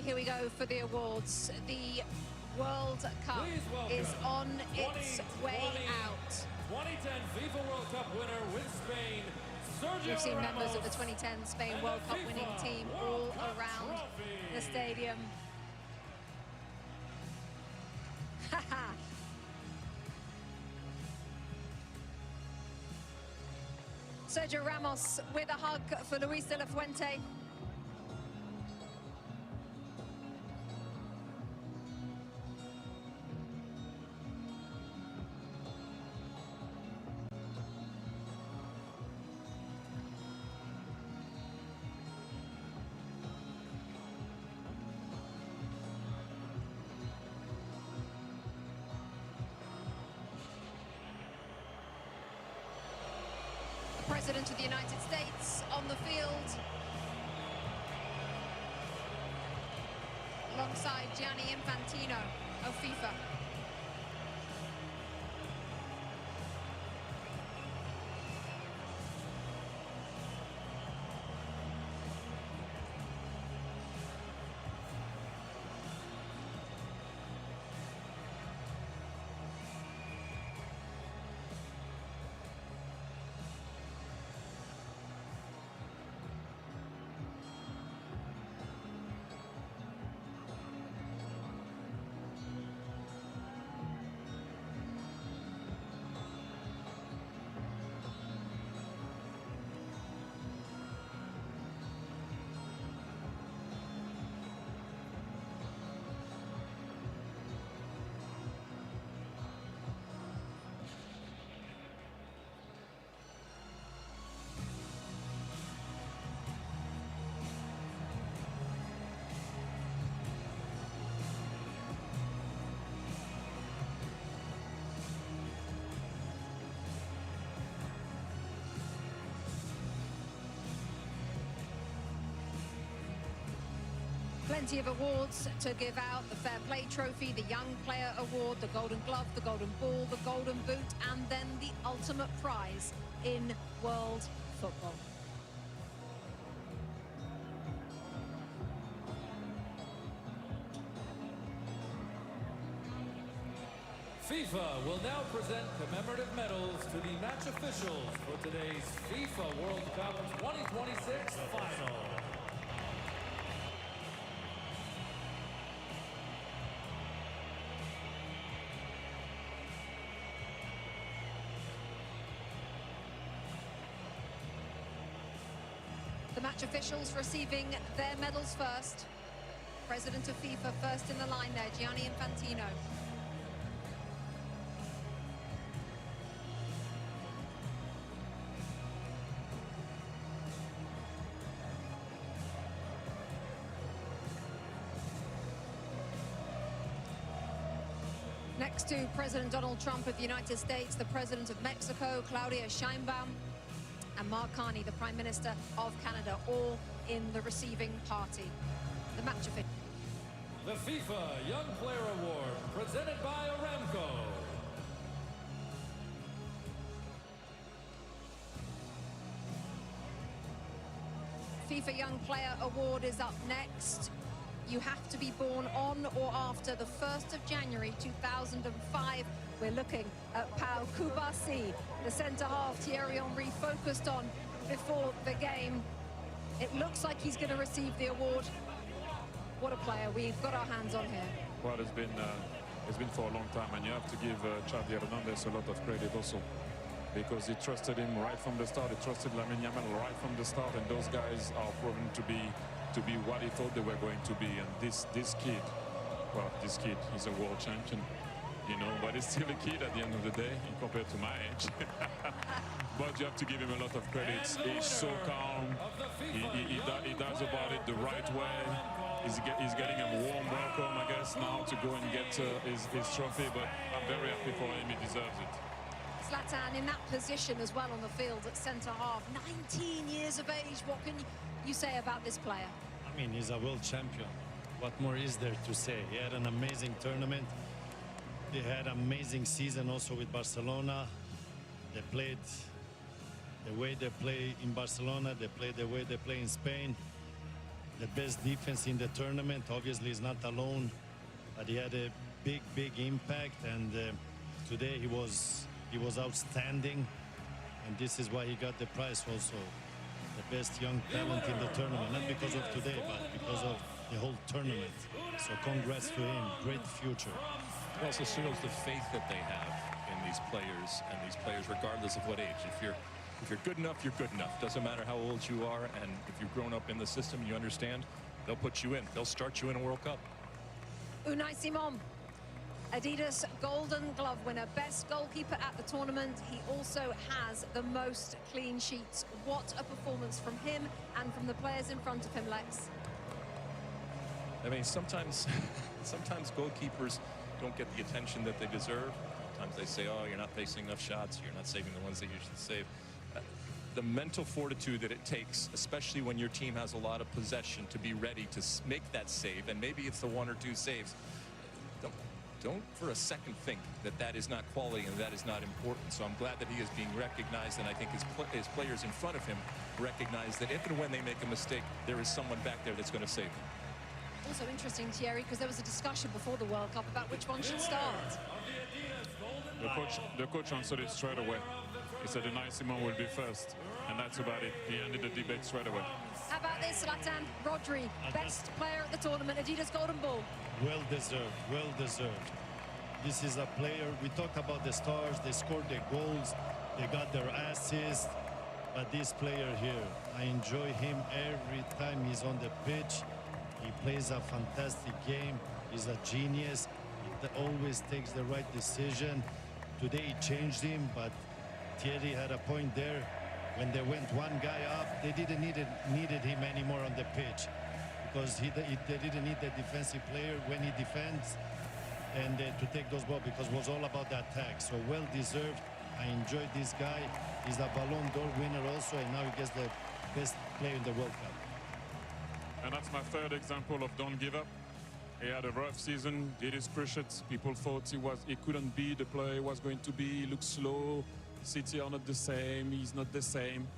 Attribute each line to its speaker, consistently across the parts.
Speaker 1: Here we go for the awards. The World Cup is on its way out.
Speaker 2: 2010 FIFA World Cup winner with Spain, Sergio
Speaker 1: We've seen members
Speaker 2: Ramos
Speaker 1: of the 2010 Spain World Cup winning team all around the stadium. Sergio Ramos with a hug for Luis de la Fuente. President of the United States on the field, alongside Gianni Infantino of FIFA. Plenty of awards to give out: the Fair Play Trophy, the Young Player Award, the Golden Glove, the Golden Ball, the Golden Boot, and then the ultimate prize in world football.
Speaker 2: FIFA will now present commemorative medals to the match officials for today's FIFA World Cup 2026 final.
Speaker 1: The match officials receiving their medals first. President of FIFA first in the line there, Gianni Infantino. Next to President Donald Trump of the United States, the President of Mexico, Claudia Sheinbaum, and Mark Carney, the Prime Minister of Canada, all in the receiving party. The match official.
Speaker 2: The FIFA Young Player Award, presented by Aramco.
Speaker 1: FIFA Young Player Award is up next. You have to be born on or after the 1st of January 2005. We're looking at Pau Kubasi, the centre-half Thierry Henry focused on before the game. It looks like he's going to receive the award. What a player we've got our hands on here.
Speaker 3: Well, it's been for a long time, and you have to give Xavi Hernandez a lot of credit also, because he trusted him right from the start. He trusted Lamine Yamal right from the start, and those guys are proven to be what he thought they were going to be. And this kid, well, this kid is a world champion, you know, but he's still a kid at the end of the day compared to my age. But you have to give him a lot of credit. He's so calm. He does about it the right way. He's getting a warm welcome, I guess, now to go and get his trophy. But I'm very happy for him. He deserves it.
Speaker 1: Zlatan in that position as well on the field at centre-half. 19 years of age. What can you say about this player?
Speaker 4: I mean, he's a world champion. What more is there to say? He had an amazing tournament. They had an amazing season also with Barcelona. They played the way they play in Barcelona. They play the way they play in Spain. the best defense in the tournament. Obviously, he's not alone, but he had a big impact. And today he was outstanding, and this is why he got the prize also, the best young talent in the tournament. Not because of today, but because of the whole tournament. So congrats to him. Great future.
Speaker 5: It also shows the faith that they have in these players, regardless of what age. If you're good enough, you're good enough. Doesn't matter how old you are, and if you've grown up in the system, you understand, they'll put you in. They'll start you in a World Cup.
Speaker 1: Unai Simon, Adidas Golden Glove winner, best goalkeeper at the tournament. He also has the most clean sheets. What a performance from him and from the players in front of him, Lex.
Speaker 5: I mean, sometimes goalkeepers don't get the attention that they deserve. Sometimes they say, oh, you're not facing enough shots, you're not saving the ones that you should save. The mental fortitude that it takes, especially when your team has a lot of possession, to be ready to make that save, and maybe it's the 1 or 2 saves. Don't for a second think that that is not quality and that is not important. So I'm glad that he is being recognized, and I think his players in front of him recognize that if and when they make a mistake, there is someone back there that's going to save them.
Speaker 1: Also interesting, Thierry, because there was a discussion before the World Cup about which one should start.
Speaker 3: The coach answered it straight away. He said Unai Simon will be first, and that's about it. He ended the debate straight away.
Speaker 1: How about this, Zlatan? Rodri, best player at the tournament, Adidas Golden Ball.
Speaker 4: Well deserved, well deserved. This is a player, we talk about the stars, they scored their goals, they got their assists, but this player here, I enjoy him every time he's on the pitch. He plays a fantastic game, he's a genius, he always takes the right decision. Today he changed him, but Thierry had a point there. When they went one guy up, they didn't needed him anymore on the pitch, because they didn't need the defensive player when he defends and to take those balls, because it was all about the attack. So well deserved. I enjoyed this guy. He's a Ballon d'Or winner also, and now he gets the best player in the World Cup.
Speaker 3: And that's my third example of don't give up. He had a rough season, did his cruciates. People thought he couldn't be the player he was going to be. He looked slow. City are not the same. He's not the same.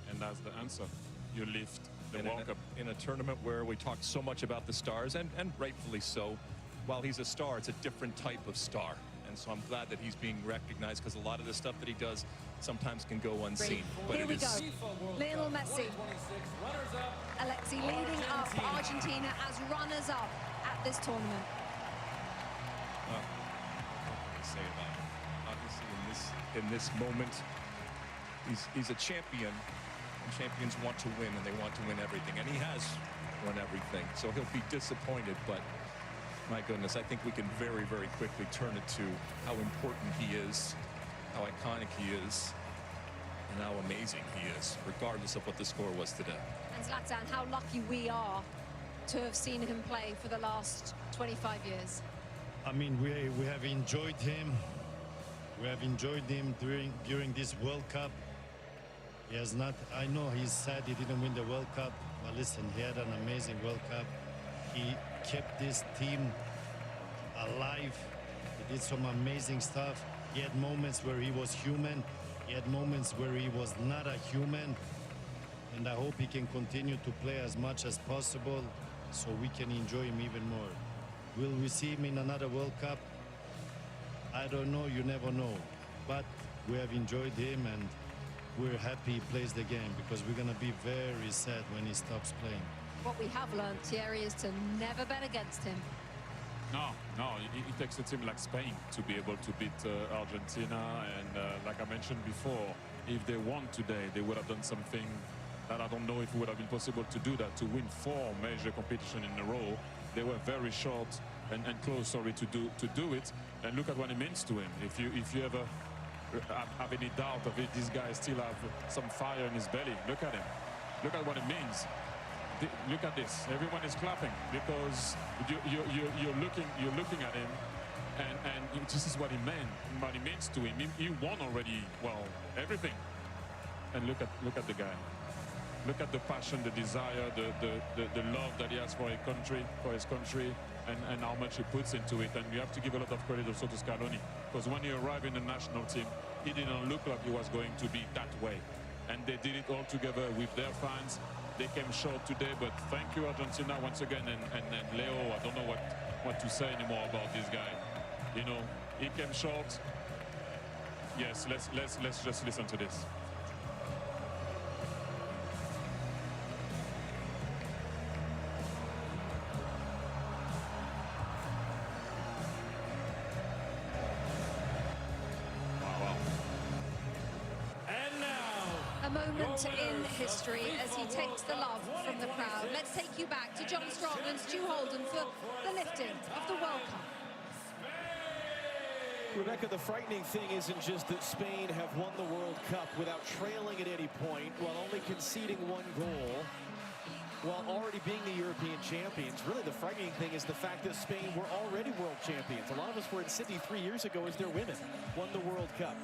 Speaker 3: And that's the answer. You lift the World Cup.
Speaker 5: In a tournament where we talk so much about the stars, and rightfully so, while he's a star, it's a different type of star. And so I'm glad that he's being recognized, because a lot of the stuff that he does sometimes can go unseen.
Speaker 1: Here we go. Lionel Messi. Alexi leading up Argentina as runners-up at this tournament.
Speaker 5: Well, what can I say about it? Obviously, in this moment, he's a champion, and champions want to win, and they want to win everything, and he has won everything. So he'll be disappointed, but my goodness, I think we can very, very quickly turn it to how important he is, how iconic he is, and how amazing he is, regardless of what the score was today.
Speaker 1: And Zlatan, how lucky we are to have seen him play for the last 25 years.
Speaker 4: I mean, we have enjoyed him. We have enjoyed him during this World Cup. He has not, I know he's sad he didn't win the World Cup, but listen, he had an amazing World Cup. He kept this team alive. He did some amazing stuff. He had moments where he was human. He had moments where he was not a human. And I hope he can continue to play as much as possible so we can enjoy him even more. Will we see him in another World Cup? I don't know, you never know. But we have enjoyed him, and we're happy he plays the game, because we're going to be very sad when he stops playing.
Speaker 1: What we have learned, Thierry, is to never bet against him.
Speaker 3: No, it takes a team like Spain to be able to beat Argentina. And like I mentioned before, if they won today, they would have done something that I don't know if it would have been possible to do that, to win 4 major competitions in a row. They were very short and close, sorry, to do it. And look at what it means to him. If you ever have any doubt of it, this guy still have some fire in his belly. Look at him. Look at what it means. Look at this. Everyone is clapping, because you're looking at him, and this is what he meant. What he means to him. He won already. Well, everything. And look at the guy. Look at the passion, the desire, the love that he has for his country, and how much he puts into it. And you have to give a lot of credit also to Scaloni, because when he arrived in the national team, he didn't look like he was going to be that way. And they did it all together with their fans, they came short today, but thank you, Argentina, once again. And Leo, I don't know what to say anymore about this guy. You know, he came short. Yes, let's just listen to this.
Speaker 1: A moment in history as he takes the love from the crowd. Let's take you back to John Strong and Stu Holden for the lifting of the World Cup.
Speaker 6: Rebecca, the frightening thing isn't just that Spain have won the World Cup without trailing at any point, while only conceding 1 goal, while already being the European champions. Really, the frightening thing is the fact that Spain were already world champions. A lot of us were in Sydney 3 years ago as their women won the World Cup.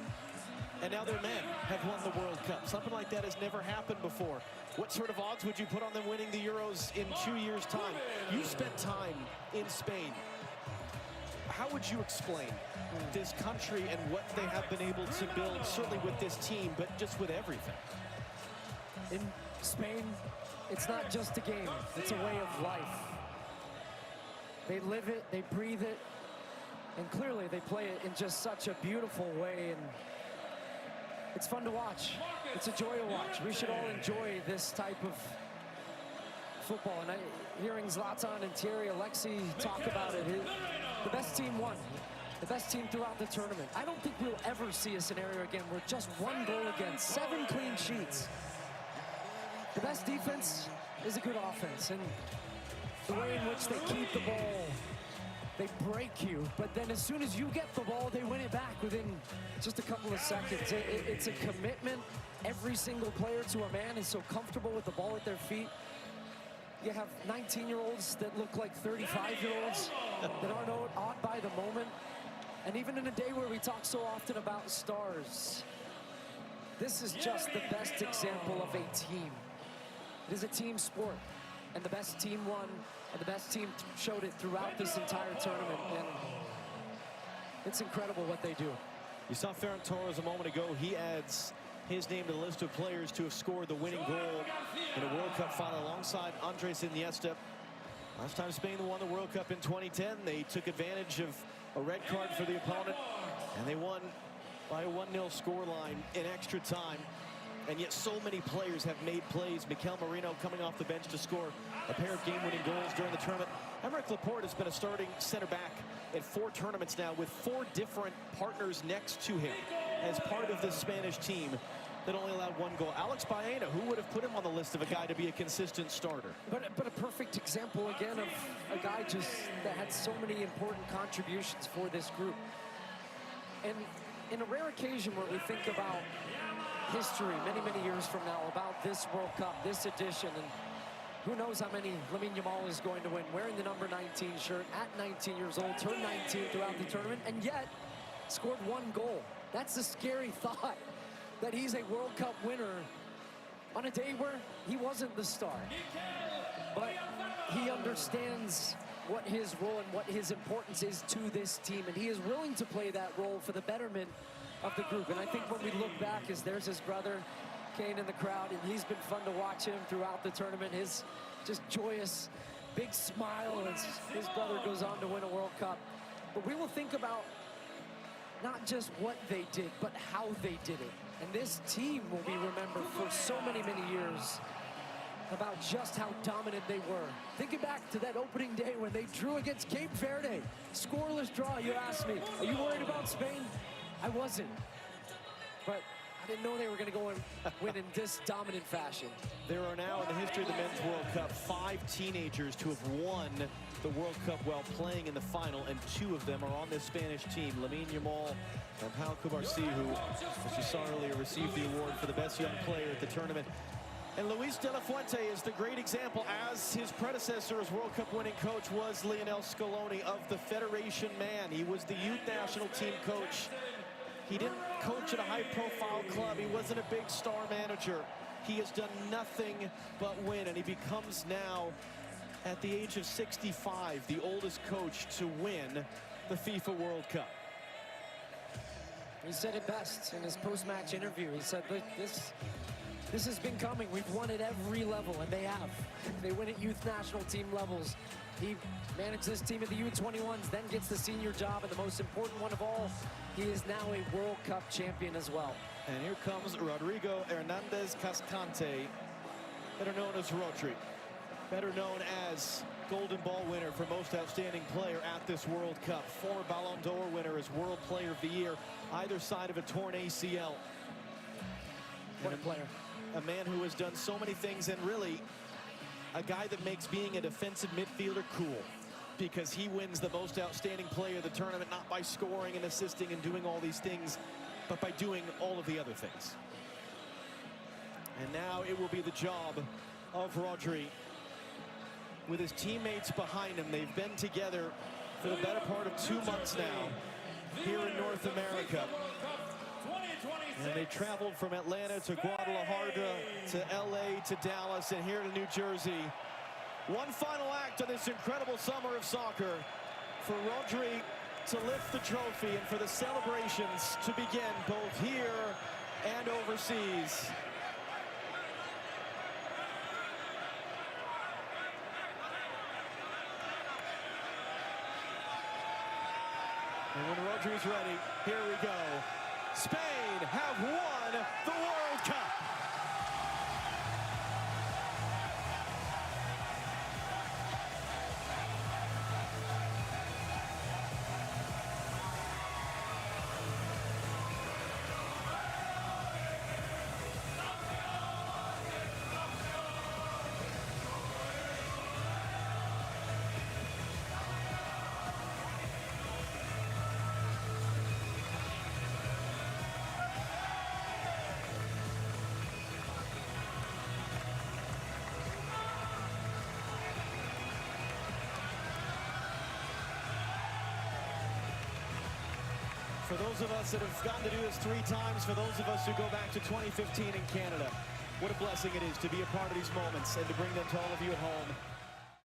Speaker 6: And now their men have won the World Cup. Something like that has never happened before. What sort of odds would you put on them winning the Euros in 2 years' time? You spent time in Spain. How would you explain this country and what they have been able to build, certainly with this team, but just with everything?
Speaker 7: In Spain, it's not just a game, it's a way of life. They live it, they breathe it, and clearly they play it in just such a beautiful way, and it's fun to watch. It's a joy to watch. We should all enjoy this type of football. And hearing Zlatan and Thierry Alexis talk about it, the best team won. The best team throughout the tournament. I don't think we'll ever see a scenario again where just 1 goal against, 7 clean sheets. The best defense is a good offense. And the way in which they keep the ball, they break you, but then as soon as you get the ball, they win it back within just a couple of seconds. It's a commitment. Every single player to a man is so comfortable with the ball at their feet. You have 19-year-olds that look like 35-year-olds that aren't awed by the moment. And even in a day where we talk so often about stars, this is just the best example of a team. It is a team sport, and the best team won, and the best team showed it throughout this entire tournament, and it's incredible what they do.
Speaker 6: You saw Ferran Torres a moment ago. He adds his name to the list of players to have scored the winning goal in a World Cup final alongside Andres Iniesta. Last time Spain won the World Cup in 2010, they took advantage of a red card for the opponent, and they won by a 1-0 scoreline in extra time. And yet so many players have made plays. Mikel Merino coming off the bench to score a pair of game-winning goals during the tournament. Aymeric Laporte has been a starting center back at 4 tournaments now with 4 different partners next to him as part of this Spanish team that only allowed 1 goal. Alex Baena, who would have put him on the list of a guy to be a consistent starter?
Speaker 7: But a perfect example, again, of a guy just that had so many important contributions for this group. And in a rare occasion where we think about history many, many years from now, about this World Cup, this edition, and who knows how many Lamine Yamal is going to win, wearing the number 19 shirt at 19 years old, turned 19 throughout the tournament, and yet scored 1 goal. That's a scary thought, that he's a World Cup winner on a day where he wasn't the star. But he understands what his role and what his importance is to this team, and he is willing to play that role for the betterment of the group. And I think when we look back, as there's his brother Kane in the crowd, and he's been fun to watch him throughout the tournament. His just joyous, big smile as his brother goes on to win a World Cup. But we will think about not just what they did, but how they did it. And this team will be remembered for so many, many years about just how dominant they were. Thinking back to that opening day when they drew against Cape Verde. Scoreless draw, you asked me, are you worried about Spain? I wasn't. But I didn't know they were going to go and win in this dominant fashion.
Speaker 6: There are now, in the history of the Men's World Cup, 5 teenagers to have won the World Cup while playing in the final, and 2 of them are on this Spanish team. Lamine Yamal and Pau Cubarsí, who, as you saw earlier, received the award for the best young player at the tournament. And Luis de la Fuente is the great example, as his predecessor as World Cup winning coach was Lionel Scaloni, of the Federation man. He was the youth national team coach. He didn't coach at a high-profile club. He wasn't a big star manager. He has done nothing but win, and he becomes now, at the age of 65, the oldest coach to win the FIFA World Cup.
Speaker 7: He said it best in his post-match interview. He said, look, this This has been coming. We've won at every level, and they have. They win at youth national team levels. He managed this team at the U21s, then gets the senior job, and the most important one of all, he is now a World Cup champion as well.
Speaker 6: And here comes Rodrigo Hernandez Cascante, better known as Rodri, better known as Golden Ball winner for most outstanding player at this World Cup, former Ballon d'Or winner as World Player of the Year, either side of a torn ACL.
Speaker 7: What a player.
Speaker 6: A man who has done so many things, and really a guy that makes being a defensive midfielder cool, because he wins the most outstanding player of the tournament, not by scoring and assisting and doing all these things, but by doing all of the other things. And now it will be the job of Rodri with his teammates behind him. They've been together for the better part of 2 months now here in North America. And they traveled from Atlanta to Guadalajara to LA to Dallas and here to New Jersey. One final act on this incredible summer of soccer for Rodri to lift the trophy and for the celebrations to begin both here and overseas. And when Rodri's ready, here we go. Spain have won the World Cup. For those of us that have gotten to do this 3 times, for those of us who go back to 2015 in Canada, what a blessing it is to be a part of these moments and to bring them to all of you at home.